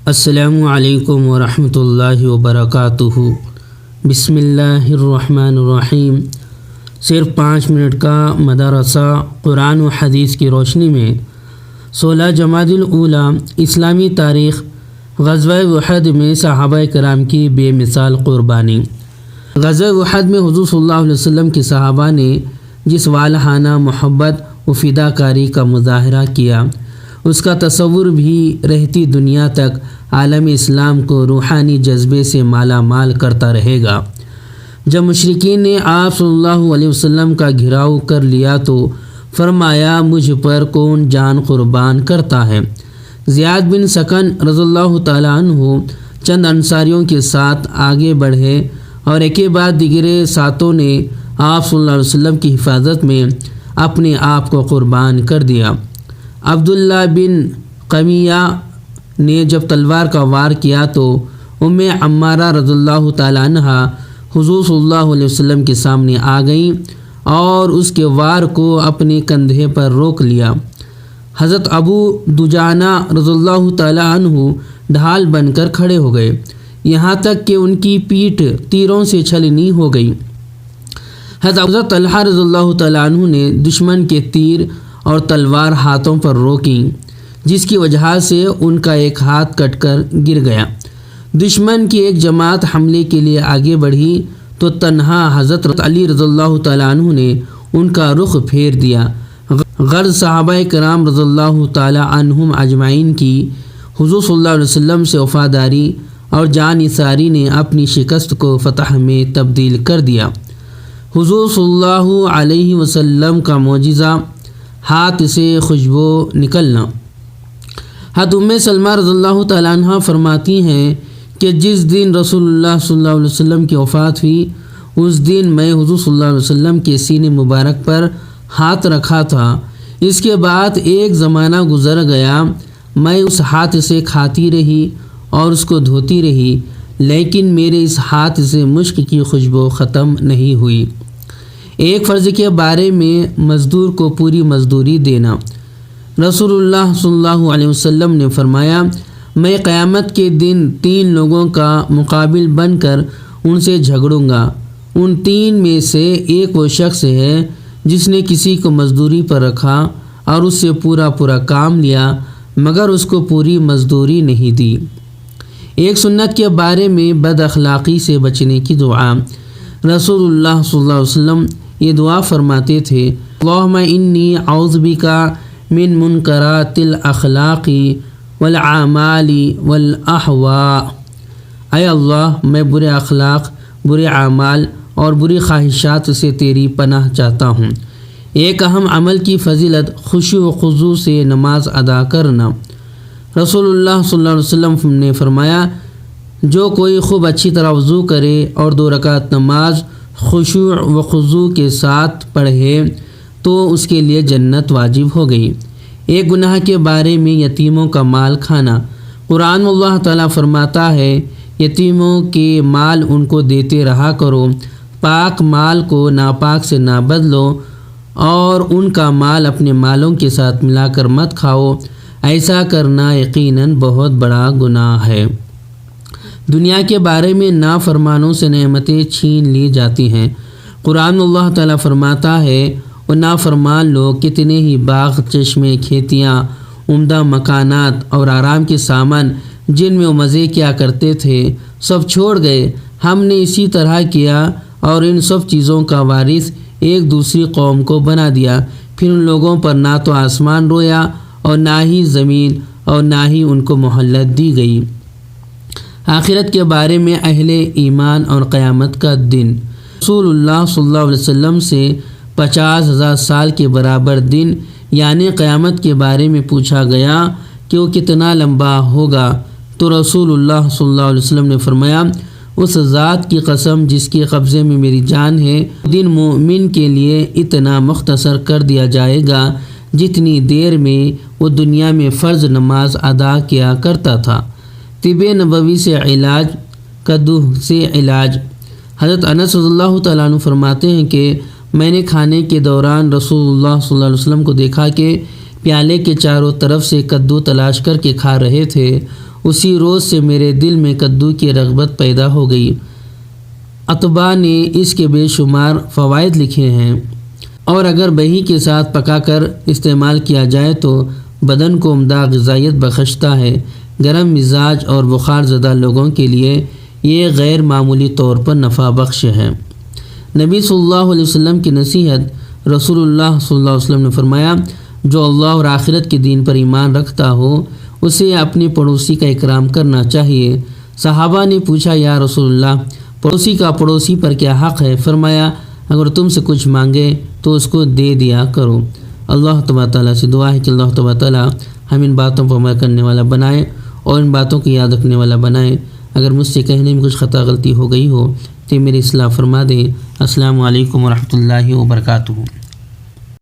السلام علیکم ورحمۃ اللہ وبرکاتہ۔ بسم اللہ الرحمن الرحیم۔ صرف 5 منٹ کا مدرسہ قرآن و حدیث کی روشنی میں 16 جمادی الاولی اسلامی تاریخ، غزوہ احد میں صحابہ کرام کی بے مثال قربانی۔ غزوہ احد میں حضور صلی اللہ علیہ وسلم کے صحابہ نے جس والہانہ محبت و فداکاری کا مظاہرہ کیا، اس کا تصور بھی رہتی دنیا تک عالم اسلام کو روحانی جذبے سے مالا مال کرتا رہے گا۔ جب مشرکین نے آپ صلی اللہ علیہ وسلم کا گھراؤ کر لیا تو فرمایا، مجھ پر کون جان قربان کرتا ہے؟ زیاد بن سکن رضی اللہ تعالیٰ عنہ چند انصاریوں کے ساتھ آگے بڑھے اور ایک کے بعد دیگرے ساتوں نے آپ صلی اللہ علیہ وسلم کی حفاظت میں اپنے آپ کو قربان کر دیا۔ عبداللہ بن قمیہ نے جب تلوار کا وار کیا تو ام عمارہ رضی اللہ تعالیٰ عنہ حضور صلی اللہ علیہ وسلم کے سامنے آ گئیں اور اس کے وار کو اپنے کندھے پر روک لیا۔ حضرت ابو دجانہ رضی اللہ تعالیٰ عنہ ڈھال بن کر کھڑے ہو گئے، یہاں تک کہ ان کی پیٹھ تیروں سے چھلنی ہو گئی۔ حضرت طلحہ رضی اللہ تعالیٰ عنہ نے دشمن کے تیر اور تلوار ہاتھوں پر روکیں، جس کی وجہ سے ان کا ایک ہاتھ کٹ کر گر گیا۔ دشمن کی ایک جماعت حملے کے لیے آگے بڑھی تو تنہا حضرت علی رضی اللہ تعالیٰ عنہ نے ان کا رخ پھیر دیا۔ غرض صحابہ کرام رضی اللہ تعالیٰ عنہم اجمعین کی حضور صلی اللہ علیہ وسلم سے وفاداری اور جان نثاری نے اپنی شکست کو فتح میں تبدیل کر دیا۔ حضور صلی اللہ علیہ وسلم کا معجزہ، ہاتھ سے خوشبو نکلنا۔ حضرت ام سلمہ رضی اللہ تعالیٰ عنہ فرماتی ہیں کہ جس دن رسول اللہ صلی اللہ علیہ وسلم کی وفات ہوئی، اس دن میں حضور صلی اللہ علیہ وسلم کے سینے مبارک پر ہاتھ رکھا تھا۔ اس کے بعد ایک زمانہ گزر گیا، میں اس ہاتھ سے کھاتی رہی اور اس کو دھوتی رہی، لیکن میرے اس ہاتھ سے مشک کی خوشبو ختم نہیں ہوئی۔ ایک فرض کے بارے میں مزدور کو پوری مزدوری دینا۔ رسول اللہ صلی اللہ علیہ وسلم نے فرمایا، میں قیامت کے دن 3 لوگوں کا مقابل بن کر ان سے جھگڑوں گا۔ ان 3 میں سے ایک وہ شخص ہے جس نے کسی کو مزدوری پر رکھا اور اس سے پورا کام لیا مگر اس کو پوری مزدوری نہیں دی۔ ایک سنت کے بارے میں بد اخلاقی سے بچنے کی دعا۔ رسول اللہ صلی اللہ علیہ وسلم یہ دعا فرماتے تھے، اللہم انی اعوذ بکا من منکرات الاخلاق والاعمال والاہواء۔ اے اللہ، میں برے اخلاق، برے اعمال اور بری خواہشات سے تیری پناہ چاہتا ہوں۔ ایک اہم عمل کی فضیلت خشوع و خضوع سے نماز ادا کرنا۔ رسول اللہ صلی اللہ علیہ وسلم نے فرمایا، جو کوئی خوب اچھی طرح وضو کرے اور 2 رکعت نماز خشوع و خضوع کے ساتھ پڑھے تو اس کے لیے جنت واجب ہو گئی۔ ایک گناہ کے بارے میں یتیموں کا مال کھانا۔ قرآن میں اللہ تعالیٰ فرماتا ہے، یتیموں کے مال ان کو دیتے رہا کرو، پاک مال کو ناپاک سے نہ بدلو اور ان کا مال اپنے مالوں کے ساتھ ملا کر مت کھاؤ، ایسا کرنا یقیناً بہت بڑا گناہ ہے۔ دنیا کے بارے میں نافرمانوں سے نعمتیں چھین لی جاتی ہیں۔ قرآن میں اللہ تعالیٰ فرماتا ہے، اور نافرمان لوگ کتنے ہی باغ، چشمے، کھیتیاں، عمدہ مکانات اور آرام کے سامان جن میں وہ مزے کیا کرتے تھے سب چھوڑ گئے۔ ہم نے اسی طرح کیا اور ان سب چیزوں کا وارث ایک دوسری قوم کو بنا دیا، پھر ان لوگوں پر نہ تو آسمان رویا اور نہ ہی زمین اور نہ ہی ان کو مہلت دی گئی۔ آخرت کے بارے میں اہل ایمان اور قیامت کا دن۔ رسول اللہ صلی اللہ علیہ وسلم سے 50,000 سال کے برابر دن یعنی قیامت کے بارے میں پوچھا گیا کہ وہ کتنا لمبا ہوگا، تو رسول اللہ صلی اللہ علیہ وسلم نے فرمایا، اس ذات کی قسم جس کے قبضے میں میری جان ہے، دن مومن کے لیے اتنا مختصر کر دیا جائے گا جتنی دیر میں وہ دنیا میں فرض نماز ادا کیا کرتا تھا۔ طب نبوی سے علاج، کدو سے علاج۔ حضرت انس رضی اللہ تعالیٰ عنہ فرماتے ہیں کہ میں نے کھانے کے دوران رسول اللہ صلی اللہ علیہ وسلم کو دیکھا کہ پیالے کے چاروں طرف سے کدو تلاش کر کے کھا رہے تھے۔ اسی روز سے میرے دل میں کدو کی رغبت پیدا ہو گئی۔ اطباء نے اس کے بے شمار فوائد لکھے ہیں، اور اگر بہی کے ساتھ پکا کر استعمال کیا جائے تو بدن کو عمدہ غذائیت بخشتا ہے۔ گرم مزاج اور بخار زدہ لوگوں کے لیے یہ غیر معمولی طور پر نفع بخش ہے۔ نبی صلی اللہ علیہ وسلم کی نصیحت۔ رسول اللہ صلی اللہ علیہ وسلم نے فرمایا، جو اللہ اور آخرت کے دین پر ایمان رکھتا ہو اسے اپنے پڑوسی کا اکرام کرنا چاہیے۔ صحابہ نے پوچھا، یا رسول اللہ، پڑوسی کا پڑوسی پر کیا حق ہے؟ فرمایا، اگر تم سے کچھ مانگے تو اس کو دے دیا کرو۔ اللہ تبارک تعالیٰ سے دعا ہے کہ اللہ تبارک تعالیٰ ہم ان باتوں پر عمل کرنے والا بنائے اور ان باتوں کی یاد رکھنے والا بنائے۔ اگر مجھ سے کہنے میں کچھ خطا غلطی ہو گئی ہو تو میری اصلاح فرما دیں۔ السلام علیکم ورحمۃ اللہ وبرکاتہ۔